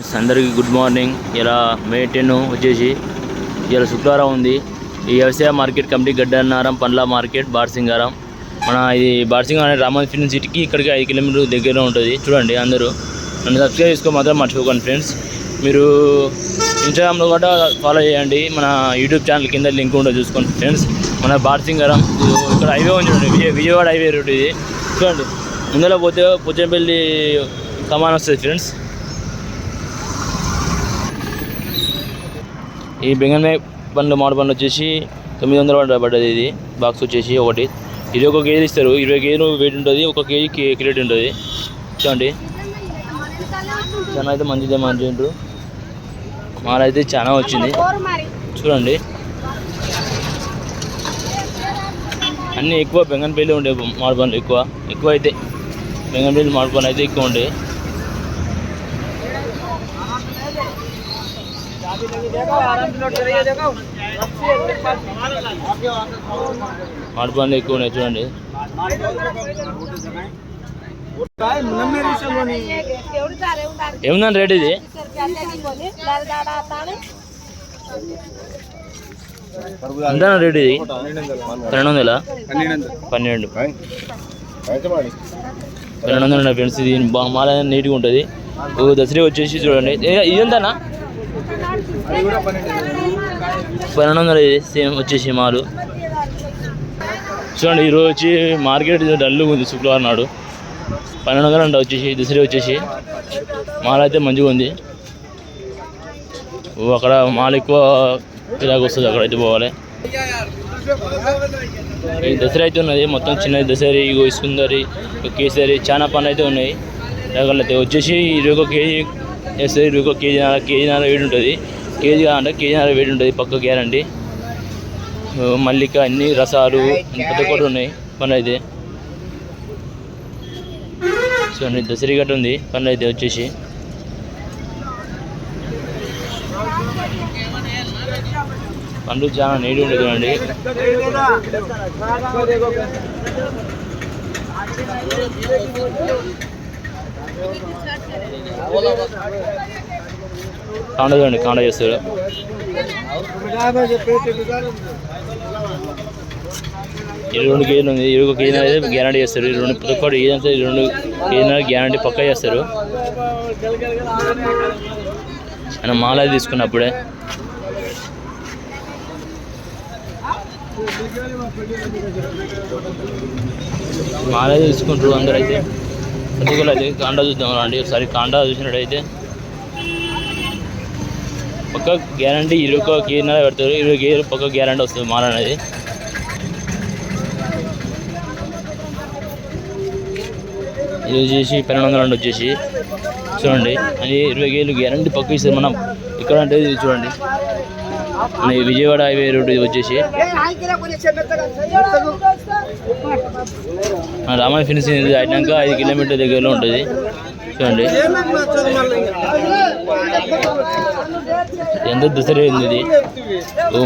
Friends అందరికీ good morning. ఇలా మే 10 వచ్చేసి ఇలా శుక్రవారం ఉంది. ఈ వ్యవసాయ మార్కెట్ కమిటీ గడ్డన్నారం పండ్ల మార్కెట్ బార్సింగారం. మన ఇది బార్సింగారం రామోజీ ఫిలిం సిటీకి ఇక్కడికి 5 కిలోమీటర్ల దగ్గరలో ఉంటుంది. చూడండి, అందరూ నన్ను సబ్స్క్రైబ్ చేసుకో మాత్రం మర్చిపోకండి ఫ్రెండ్స్. మీరు ఇన్స్టాగ్రామ్లో కూడా ఫాలో చేయండి. మన యూట్యూబ్ ఛానల్ కింద లింక్ ఉంటుంది, చూసుకోండి ఫ్రెండ్స్. మన బార్సింగారం ఇక్కడ హైవే ఉంది చూడండి, విజయవాడ హైవే రూట్ ఇది. చూడండి, ముందర పోతే పుచ్చంపల్లి కమాన్ వస్తుంది ఫ్రెండ్స్. ఈ బెంగన్మే పండ్లు మామిడి పండ్లు వచ్చేసి 900 పడ్డది. ఇది బాక్స్ వచ్చేసి ఒకటి. ఇది 1 కేజీ ఇస్తారు. 20 కేజీలు వెయిట్ ఉంటుంది. 1 కేజీ క్రేట్ ఉంటుంది. చూడండి, చాలా అయితే మంచిదే. మంచి మాల అయితే చాలా వచ్చింది. చూడండి, అన్నీ ఎక్కువ బెంగన్పల్లి ఉండే మామిడి పండ్లు ఎక్కువ అయితే బెంగన్పల్లి మామిడి పండ్లు అయితే ఎక్కువ ఉంటాయి. మామిడి పండ్లు ఎక్కువ ఉన్నాయి. చూడండి, ఏముందని రేట్ ఇది? ఎంత రేట్ ఇది? 1200. 1200 ఫ్రెండ్స్. ఇది మాల నీట్గా ఉంటుంది. దసరా వచ్చేసి చూడండి, ఇదంతానా 1200 ఇది సేమ్ వచ్చేసి మాలు. చూడండి, ఈరోజు వచ్చి మార్కెట్ డల్గా ఉంది. శుక్రవారం నాడు 1200 అంట వచ్చేసి దసరా వచ్చేసి. మాల అయితే మంచిగా ఉంది. అక్కడ మాల్ ఎక్కువ ఇలాగ వస్తుంది, అక్కడైతే పోవాలి. ఈ దసరా అయితే ఉన్నది మొత్తం చిన్నది. దసరి, సుందరి, కేసరి, చాలా పనులు అయితే ఉన్నాయి. అయితే వచ్చేసి 21 కేజీ వేస్తుంది. 21 కేజీన్నర వెయిట్ ఉంటుంది. కేజీ కాదంటే కేజీన్నర వెయిట్ ఉంటుంది పక్క గ్యారంటీ. మల్లిక, అన్ని రసాలు పెద్ద కూడా ఉన్నాయి పనులు అయితే. చూడండి, దసరి గట్ట ఉంది పనులు అయితే వచ్చేసి. పండ్లు చాలా నీట్గా ఉంటుంది. చూడండి, కాండ చూడండి, కాండ చేస్తారు. 22 కేజీలు ఉంది. 21 కేజీన్నర అయితే గ్యారంటీ చేస్తారు. 22 కేజీన్నర గ్యారంటీ పక్కా చేస్తారు. ఆయన మాల తీసుకున్నప్పుడే మాల తీసుకుంటారు అందరూ. అయితే అందుకని అయితే కాండా చూద్దాం అండి ఒకసారి. కాండా చూసినట్టయితే పక్క గ్యారంటీ 21 కేజీన్నర పెడతారు. 20 కేజీలు పక్క గ్యారంటీ వస్తుంది మాల అనేది. ఇది వచ్చేసి 1200 వచ్చేసి. చూడండి, అది 20 కేజీలు గ్యారంటీ పక్క ఇస్తారు. మనం ఇక్కడ అంటే ఇది చూడండి, మన విజయవాడ హైవే రోడ్ వచ్చేసి రామోజీ ఫిలిం సిటీ దాటినాక 5 కిలోమీటర్ల దగ్గరలో ఉంటుంది. చూడండి, ఎంత దసరా ఉంది ఇది.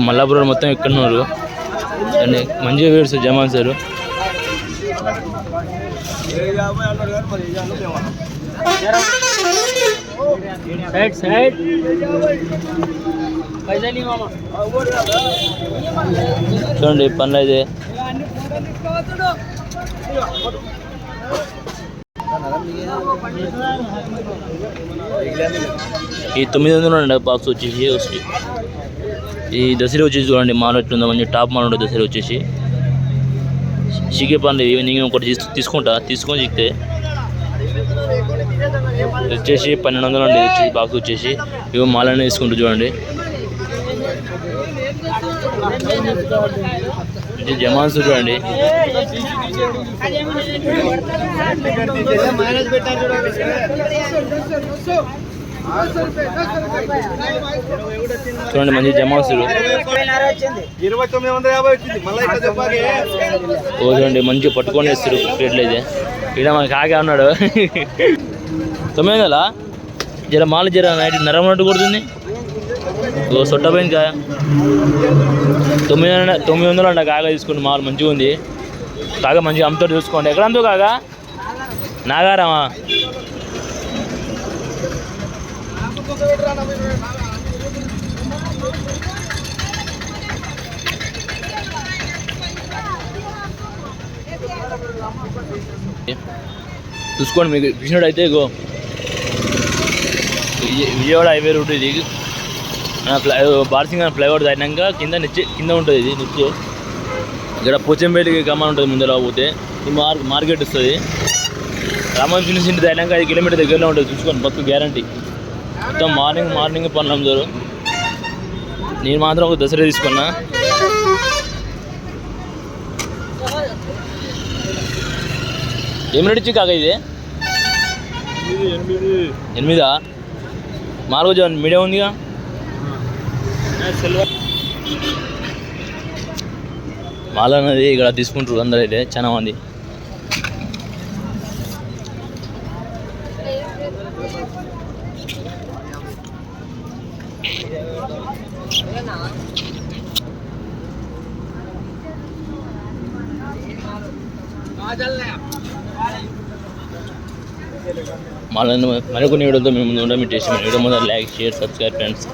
మల్లాపురం మొత్తం ఎక్కడున్నారు. అండి మంచిగా వేడుస్తారు జమాన్ సార్. చూడండి, పనులు అయితే ఈ 900 బాక్స్ వచ్చేసి. ఈ దసరా వచ్చేసి చూడండి మాల్ ఎట్లుందో, మంచి టాప్ మాల్ ఉంటుంది దసరా వచ్చేసి. చికే పనులు ఈవినింగ్ ఒకటి తీసుకొని చిక్తే వచ్చేసి 1200 అండి వచ్చేసి బాక్స్ వచ్చేసి. ఇవి మాలనే తీసుకుంటూ చూడండి. జమాన్స్ చూడండి, చూడండి మంచి జమాన్స్. చూడండి మంచిగా పట్టుకొని వేస్తారు ప్లేట్లు అయితే. ఇక్కడ మనకి కాగా ఉన్నాడు 900. జర మాల జర నైట్ నరమన్నట్టు కొడుతుంది. సొట్టపోయింది కాయ 900 అంట. కాగా తీసుకోండి, మాల్ మంచిగా ఉంది. కాగా మంచిగా అమ్ముతాడు, చూసుకోండి. ఎక్కడ అమ్ముతావు కాగా? నాగారమా? చూసుకోండి మీకు చూసినట్టు అయితే ఇగో విజయవాడ హైవే రూట్ ఇది. బార్సింగ్ ఫ్లైఓవర్ దాటినాక కింద ఉంటుంది ఇది నిచ్చే. ఇక్కడ పోచంపేటకి కమాన్ ఉంటుంది ముందర పోతే ఈ మార్కెట్ వస్తుంది. రామోజీ ఫిలిం సిటీ దాటినాక 5 కిలోమీటర్ దగ్గరలో ఉంటుంది. చూసుకోండి పక్క గ్యారంటీ. మొత్తం మార్నింగ్ పనులు అమ్ముతారు. నేను మాత్రం ఒక దసరా తీసుకున్నా. ఏం రేట్ ఇచ్చి కాక ఇది 8 4 మీడియం ఉందిగా. మాల అనేది ఇక్కడ తీసుకుంటారు అందరూ అయితే చాలా మంది. మళ్ళీ మరికొన్ని వీడియోతో మేము ముందు ఉంటాం. మీ టేస్ట్ వీడియో ముందు లైక్ షేర్ సబ్స్క్రైబ్ ఫ్రెండ్స్.